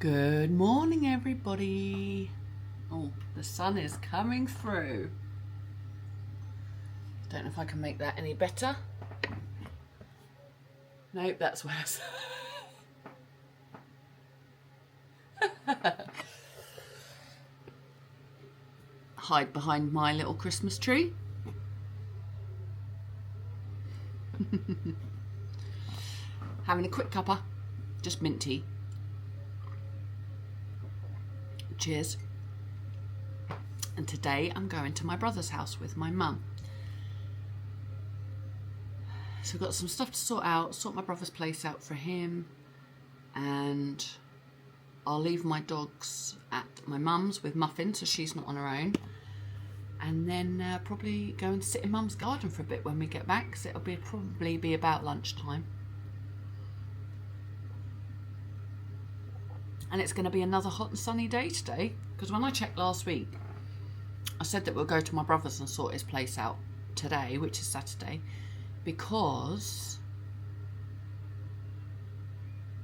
Good morning, everybody. Oh, the sun is coming through. Don't know if I can make that any better. Nope, that's worse. Hide behind my little Christmas tree. Having a quick cuppa, just mint tea. Cheers. And today I'm going to my brother's house with my mum. So I've got some stuff to sort out, sort my brother's place out for him, and I'll leave my dogs at my mum's with Muffin so she's not on her own, and then probably go and sit in mum's garden for a bit when we get back, because it'll probably be about lunchtime. And it's going to be another hot and sunny day today, because when I checked last week, I said that we'll go to my brother's and sort his place out today, which is Saturday, because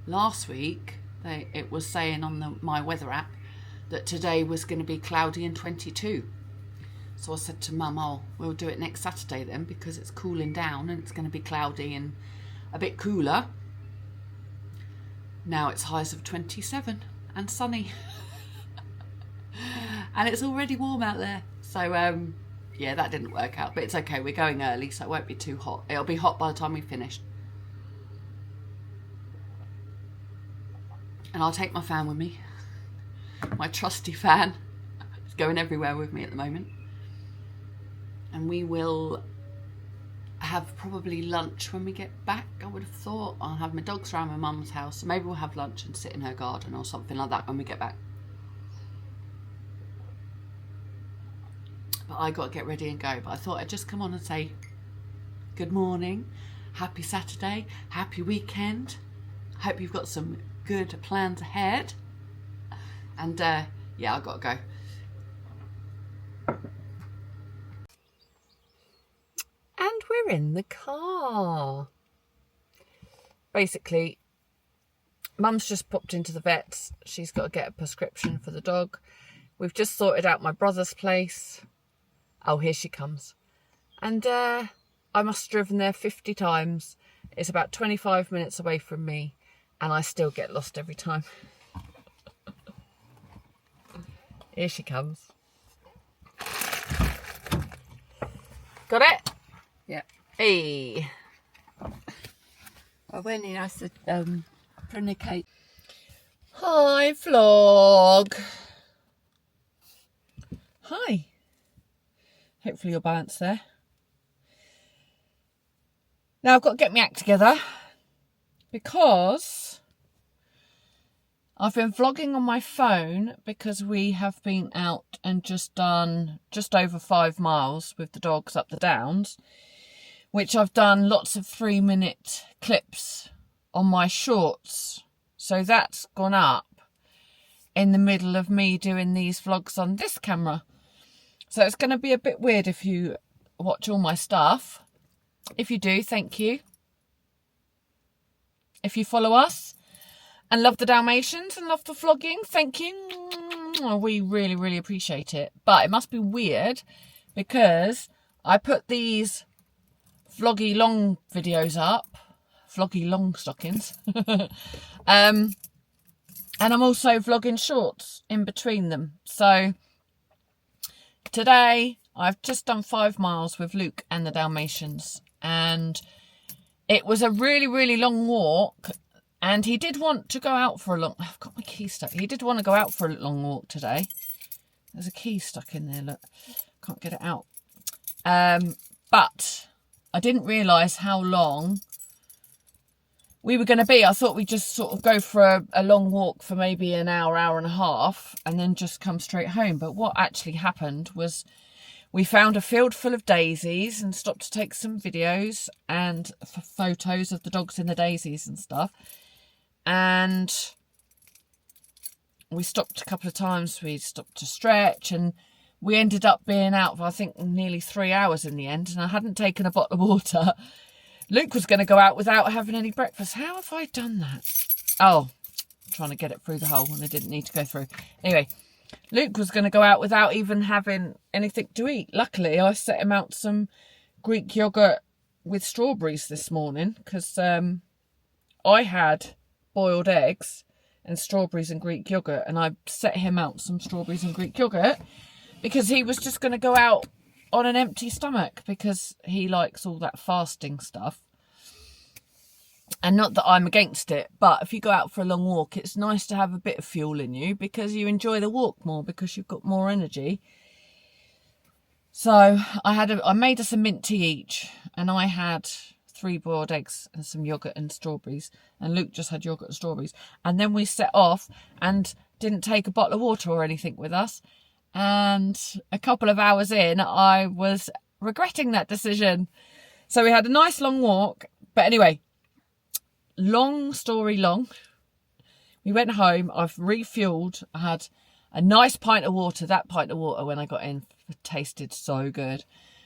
last week it was saying on my weather app that today was going to be cloudy and 22. So I said to Mum, oh, we'll do it next Saturday then, because it's cooling down and it's going to be cloudy and a bit cooler. Now it's highs of 27 and sunny. And it's already warm out there. So, yeah, that didn't work out. But it's okay. We're going early, so it won't be too hot. It'll be hot by the time we finish. And I'll take my fan with me. My trusty fan. It's going everywhere with me at the moment. And we will have probably lunch when we get back, I would have thought. I'll have my dogs around my mum's house, so maybe we'll have lunch and sit in her garden or something like that when we get back. But I got to get ready and go. But I thought I'd just come on and say good morning, happy Saturday, happy weekend. Hope you've got some good plans ahead. And yeah, I got to go. And we're in the car. Basically, Mum's just popped into the vet's. She's got to get a prescription for the dog. We've just sorted out my brother's place. Oh, here she comes. And I must have driven there 50 times. It's about 25 minutes away from me, and I still get lost every time. Here she comes. Got it? Yeah. Hey. I went in, I said, Cake. Hi, vlog. Hi. Hopefully you're balanced there. Now I've got to get my act together, because I've been vlogging on my phone, because we have been out and just done just over 5 miles with the dogs up the downs, which I've done lots of 3-minute clips on my shorts. So that's gone up in the middle of me doing these vlogs on this camera. So it's going to be a bit weird if you watch all my stuff. If you do, thank you. If you follow us and love the Dalmatians and love the vlogging, thank you. We really, really appreciate it. But it must be weird, because I put these vloggy long videos up, vloggy long stockings, and I'm also vlogging shorts in between them. So today I've just done 5 miles with Luke and the Dalmatians, and it was a really, really long walk, and he did want to go out for a long... I've got my key stuck. He did want to go out for a long walk today. There's a key stuck in there, look. Can't get it out. But I didn't realise how long we were going to be. I thought we'd just sort of go for a long walk for maybe an hour, hour and a half, and then just come straight home. But what actually happened was we found a field full of daisies and stopped to take some videos and photos of the dogs in the daisies and stuff. And we stopped a couple of times. We stopped to stretch, and we ended up being out for, I think, nearly 3 hours in the end. And I hadn't taken a bottle of water. Luke was going to go out without having any breakfast. How have I done that? Oh, trying to get it through the hole and it didn't need to go through. Anyway, Luke was going to go out without even having anything to eat. Luckily, I set him out some Greek yogurt with strawberries this morning because I had boiled eggs and strawberries and Greek yogurt, and I set him out some strawberries and Greek yogurt because he was just going to go out on an empty stomach because he likes all that fasting stuff. And not that I'm against it, but if you go out for a long walk, it's nice to have a bit of fuel in you because you enjoy the walk more because you've got more energy. So I made us a mint tea each, and I had 3 boiled eggs and some yogurt and strawberries, and Luke just had yogurt and strawberries. And then we set off and didn't take a bottle of water or anything with us. And a couple of hours in, I was regretting that decision. So we had a nice long walk. But anyway, long story long, we went home. I've refueled. I had a nice pint of water. That pint of water, when I got in, tasted so good.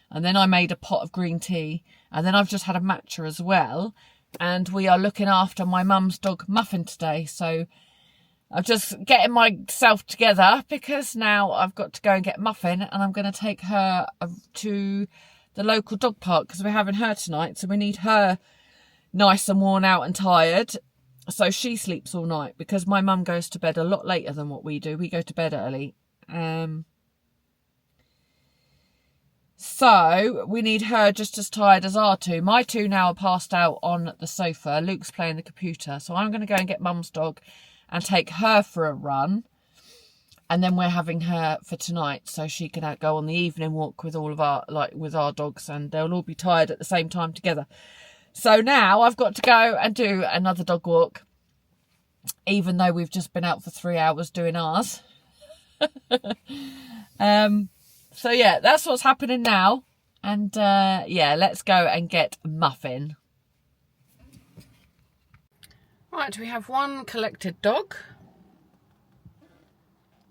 And then I made a pot of green tea. And then I've just had a matcha as well. And we are looking after my mum's dog, Muffin, today. So I'm just getting myself together because now I've got to go and get Muffin. And I'm going to take her to the local dog park because we're having her tonight. So we need her nice and worn out and tired. So she sleeps all night because my mum goes to bed a lot later than what we do. We go to bed early. So we need her just as tired as our two. My two now are passed out on the sofa. Luke's playing the computer. So I'm going to go and get mum's dog and take her for a run. And then we're having her for tonight so she can go on the evening walk with all of our, with our dogs, and they'll all be tired at the same time together. So now I've got to go and do another dog walk, even though we've just been out for 3 hours doing ours. So yeah, that's what's happening now. And yeah, let's go and get Muffin. Right, we have one collected dog.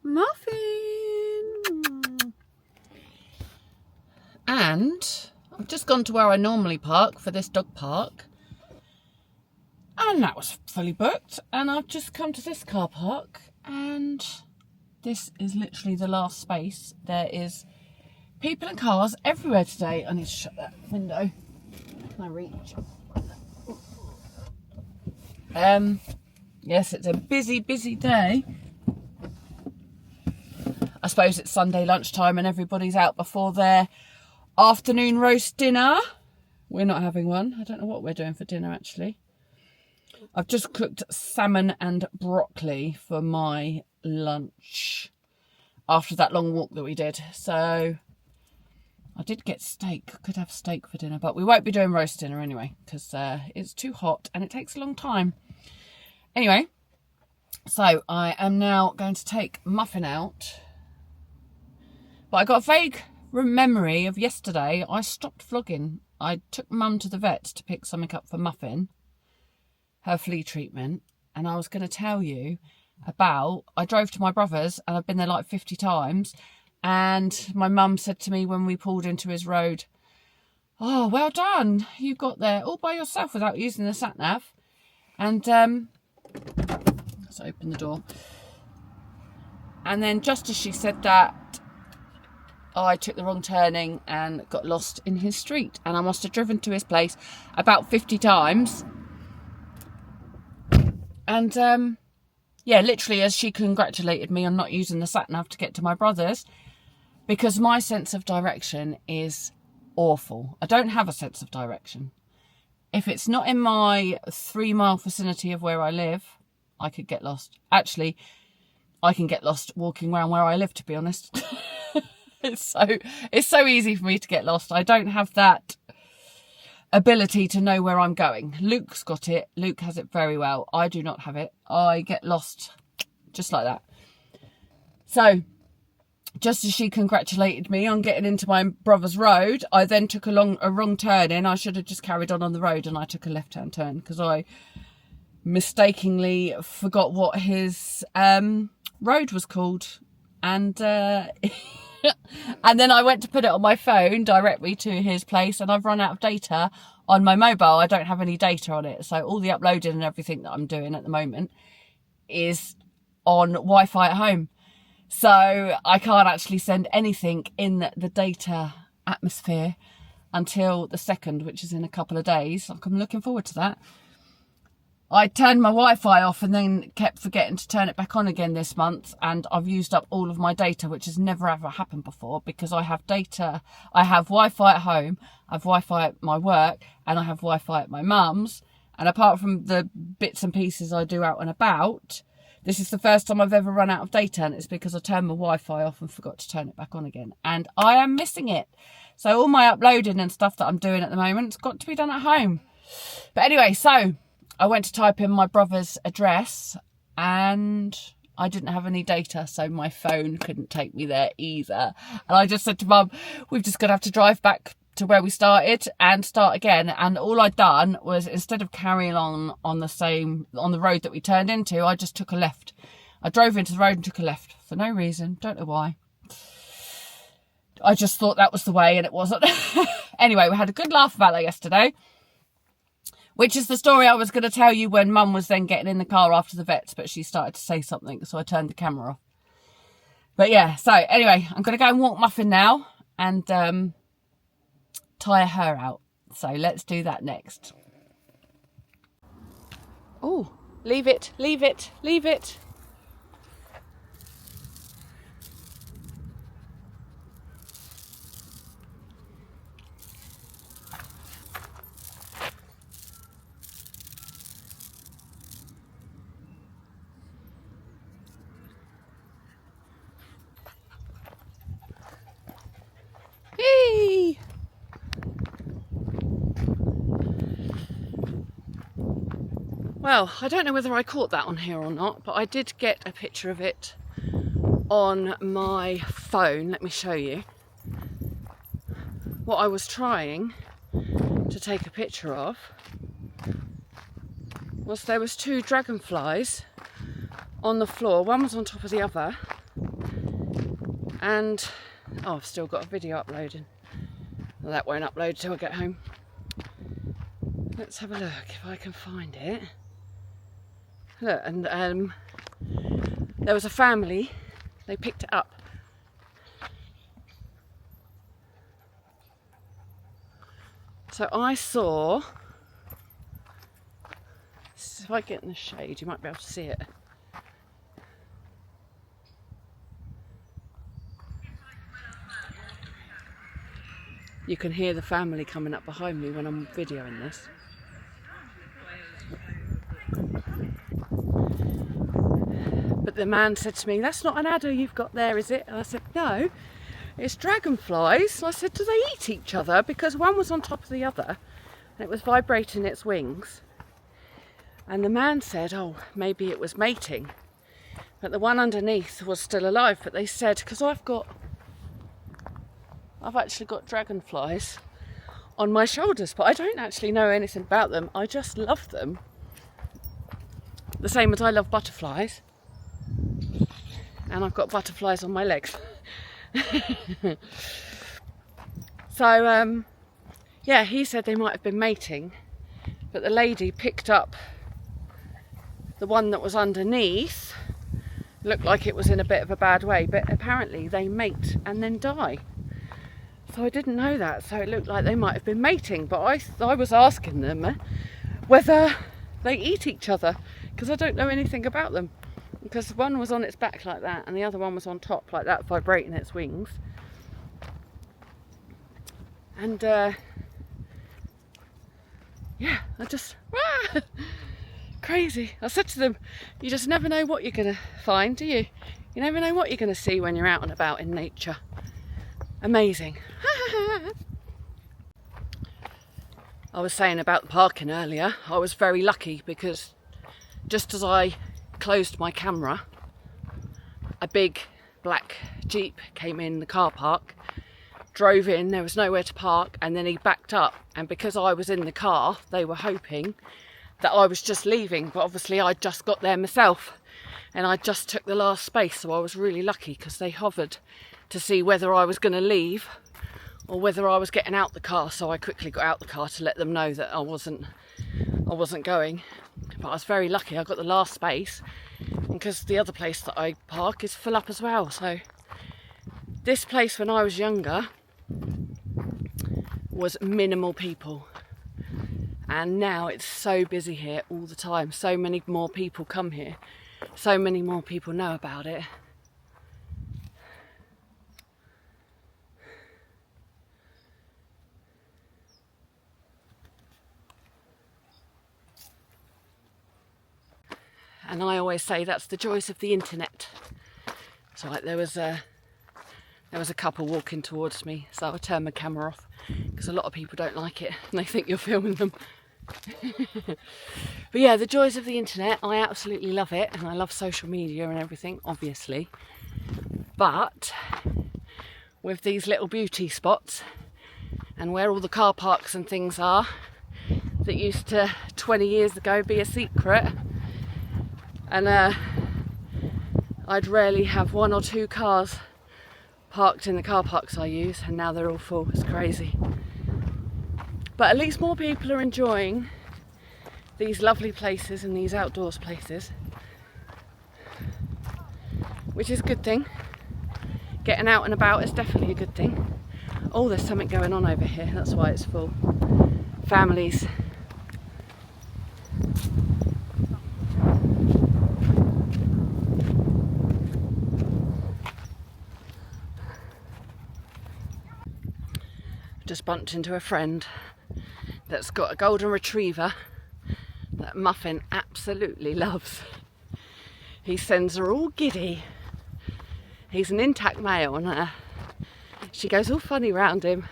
Muffin. And I've just gone to where I normally park for this dog park. And that was fully booked. And I've just come to this car park. And this is literally the last space. There is people and cars everywhere today. I need to shut that window. Can I reach? Yes, it's a busy, busy day. I suppose it's Sunday lunchtime and everybody's out before their afternoon roast dinner. We're not having one. I don't know what we're doing for dinner, actually. I've just cooked salmon and broccoli for my lunch after that long walk that we did. So I did get steak. Could have steak for dinner, but we won't be doing roast dinner anyway because it's too hot and it takes a long time. Anyway, so I am now going to take Muffin out. But I got a vague memory of yesterday. I stopped vlogging. I took Mum to the vet to pick something up for Muffin, her flea treatment, and I was going to tell you about, I drove to my brother's and I've been there like 50 times, and my mum said to me when we pulled into his road, "Oh, well done, you got there all by yourself without using the sat nav." And let's open the door. And then just as she said that, I took the wrong turning and got lost in his street, and I must have driven to his place about 50 times. And yeah, literally as she congratulated me on not using the sat-nav to get to my brother's, because my sense of direction is awful. I don't have a sense of direction. If it's not in my 3-mile vicinity of where I live, I could get lost. Actually, I can get lost walking around where I live, to be honest. It's so easy for me to get lost. I don't have that ability to know where I'm going. Luke's got it. Luke has it very well. I do not have it. I get lost just like that. So just as she congratulated me on getting into my brother's road, I then took a wrong turn in. I should have just carried on the road, and I took a left-hand turn because I mistakenly forgot what his road was called. And and then I went to put it on my phone directly to his place, and I've run out of data on my mobile. I don't have any data on it. So all the uploading and everything that I'm doing at the moment is on Wi-Fi at home. So I can't actually send anything in the data atmosphere until the 2nd, which is in a couple of days. I'm looking forward to that. I turned my Wi-Fi off and then kept forgetting to turn it back on again this month, and I've used up all of my data, which has never ever happened before, because I have data. I have Wi-Fi at home, I have Wi-Fi at my work, and I have Wi-Fi at my mum's. And apart from the bits and pieces I do out and about, this is the first time I've ever run out of data, and it's because I turned my Wi-Fi off and forgot to turn it back on again. And I am missing it. So all my uploading and stuff that I'm doing at the moment, it's got to be done at home. But anyway, so I went to type in my brother's address and I didn't have any data, so my phone couldn't take me there either. And I just said to Mum, we've just got to have to drive back to where we started and start again. And all I'd done was, instead of carrying on the road that we turned into, I just took a left. I drove into the road and took a left for no reason. Don't know why. I just thought that was the way, and it wasn't. Anyway, we had a good laugh about that yesterday, which is the story I was going to tell you when Mum was then getting in the car after the vets, but she started to say something, so I turned the camera off. But yeah, so anyway, I'm going to go and walk Muffin now and tire her out. So let's do that next. Oh, leave it, leave it, leave it. Hey! Well, I don't know whether I caught that on here or not, but I did get a picture of it on my phone. Let me show you. What I was trying to take a picture of was, there was 2 dragonflies on the floor. One was on top of the other, and oh, I've still got a video uploading. Well, that won't upload till I get home. Let's have a look if I can find it. Look, and there was a family, they picked it up. So I saw, if I get in the shade, you might be able to see it. You can hear the family coming up behind me when I'm videoing this. But the man said to me, "That's not an adder you've got there, is it?" And I said, "No, it's dragonflies." And I said, "Do they eat each other?" Because one was on top of the other and it was vibrating its wings. And the man said, "Oh, maybe it was mating." But the one underneath was still alive. But they said, because I've actually got dragonflies on my shoulders, but I don't actually know anything about them. I just love them. The same as I love butterflies. And I've got butterflies on my legs. So, yeah, he said they might have been mating, but the lady picked up the one that was underneath. Looked like it was in a bit of a bad way, but apparently they mate and then die. So I didn't know that, so it looked like they might have been mating, but I was asking them whether they eat each other, because I don't know anything about them. Because one was on its back like that and the other one was on top like that, vibrating its wings. And yeah, I just crazy. I said to them, you just never know what you're going to find, do you? You never know what you're going to see when you're out and about in nature. Amazing. I was saying about the parking earlier, I was very lucky because just as I closed my camera, a big black Jeep came in the car park, drove in, there was nowhere to park, and then he backed up, and because I was in the car, they were hoping that I was just leaving, but obviously I just got there myself and I just took the last space, so I was really lucky because they hovered to see whether I was going to leave or whether I was getting out the car, so I quickly got out the car to let them know that I wasn't going. But I was very lucky, I got the last space, because the other place that I park is full up as well. So this place when I was younger was minimal people, and now it's so busy here all the time. So many more people come here, so many more people know about it. And I always say that's the joys of the internet. So like there was a couple walking towards me, so I turned my camera off because a lot of people don't like it and they think you're filming them. But yeah, the joys of the internet, I absolutely love it, and I love social media and everything, obviously. But with these little beauty spots and where all the car parks and things are that used to 20 years ago be a secret, and I'd rarely have 1 or 2 cars parked in the car parks I use, and now they're all full. It's crazy. But at least more people are enjoying these lovely places and these outdoors places, which is a good thing. Getting out and about is definitely a good thing. Oh, there's something going on over here, that's why it's full. Families. Just bumped into a friend that's got a golden retriever that Muffin absolutely loves. He sends her all giddy. He's an intact male, and she goes all funny round him.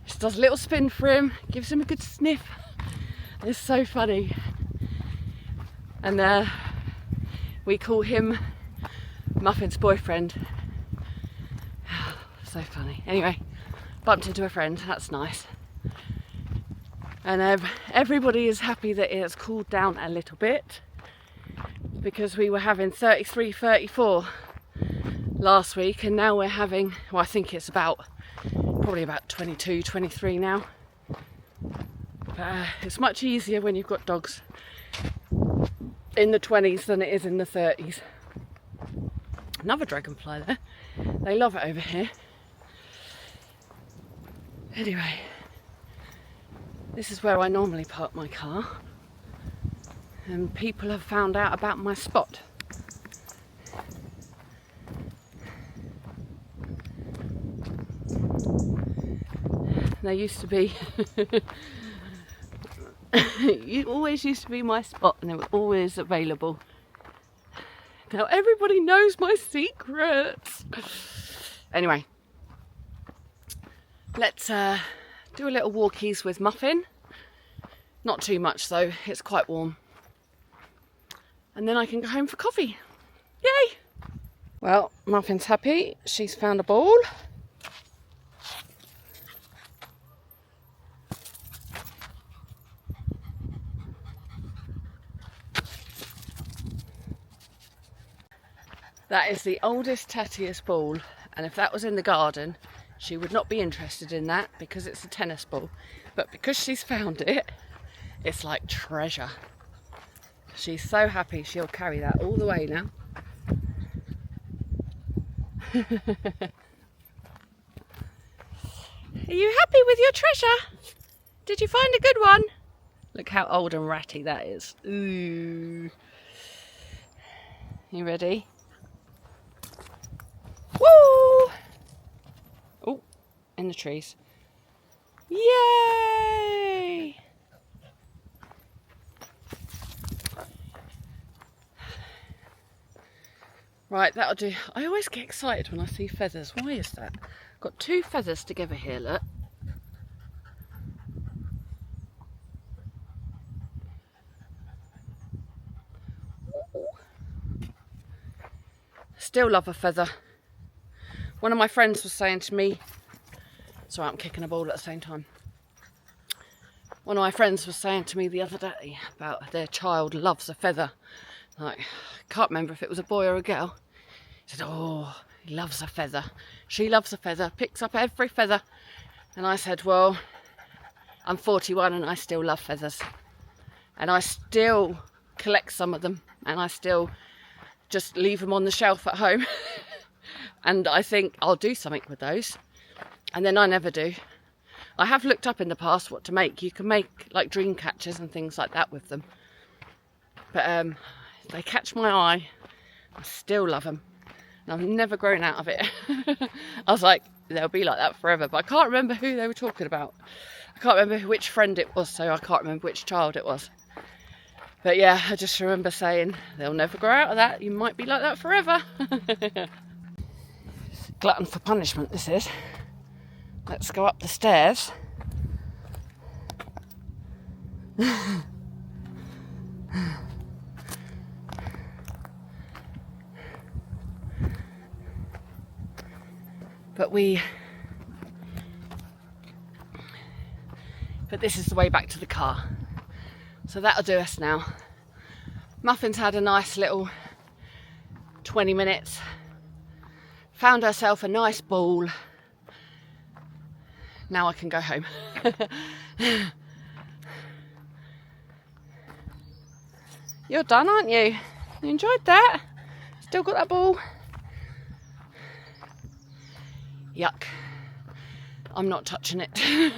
She does a little spin for him, gives him a good sniff. It's so funny. And we call him Muffin's boyfriend. So funny. Anyway, bumped into a friend, that's nice. And everybody is happy that it has cooled down a little bit, because we were having 33, 34 last week, and now we're having, well, I think it's probably about 22, 23 now. But it's much easier when you've got dogs in the 20s than it is in the 30s. Another dragonfly there. They love it over here. Anyway, this is where I normally park my car, and people have found out about my spot. There used to be, it always used to be my spot, and it was always available. Now everybody knows my secrets. Anyway, let's do a little walkies with Muffin. Not too much though, it's quite warm. And then I can go home for coffee. Yay! Well, Muffin's happy. She's found a ball. That is the oldest, tattiest ball, and if that was in the garden, she would not be interested in that because it's a tennis ball. But because she's found it, it's like treasure. She's so happy she'll carry that all the way now. Are you happy with your treasure? Did you find a good one? Look how old and ratty that is. Ooh. You ready? Woo! Oh, in the trees. Yay! Right, that'll do. I always get excited when I see feathers. Why is that? Got 2 feathers together here, look. Still love a feather. One of my friends was saying to me, sorry, I'm kicking a ball at the same time. One of my friends was saying to me the other day about their child loves a feather. Like, can't remember if it was a boy or a girl. He said, oh, he loves a feather. She loves a feather, picks up every feather. And I said, well, I'm 41 and I still love feathers. and I still collect some of them, and I still just leave them on the shelf at home. And I think I'll do something with those, and then I never do. I have looked up in the past what to make. You can make like dream catchers and things like that with them, but they catch my eye. I still love them, and I've never grown out of it. I was like, they'll be like that forever, but I can't remember who they were talking about. I can't remember which friend it was, so I can't remember which child it was. But yeah, I just remember saying, they'll never grow out of that. You might be like that forever. Glutton for punishment, this is. Let's go up the stairs. But this is the way back to the car. So that'll do us now. Muffin's had a nice little 20 minutes. Found herself a nice ball. Now I can go home. You're done, aren't you? You enjoyed that? Still got that ball? Yuck. I'm not touching it.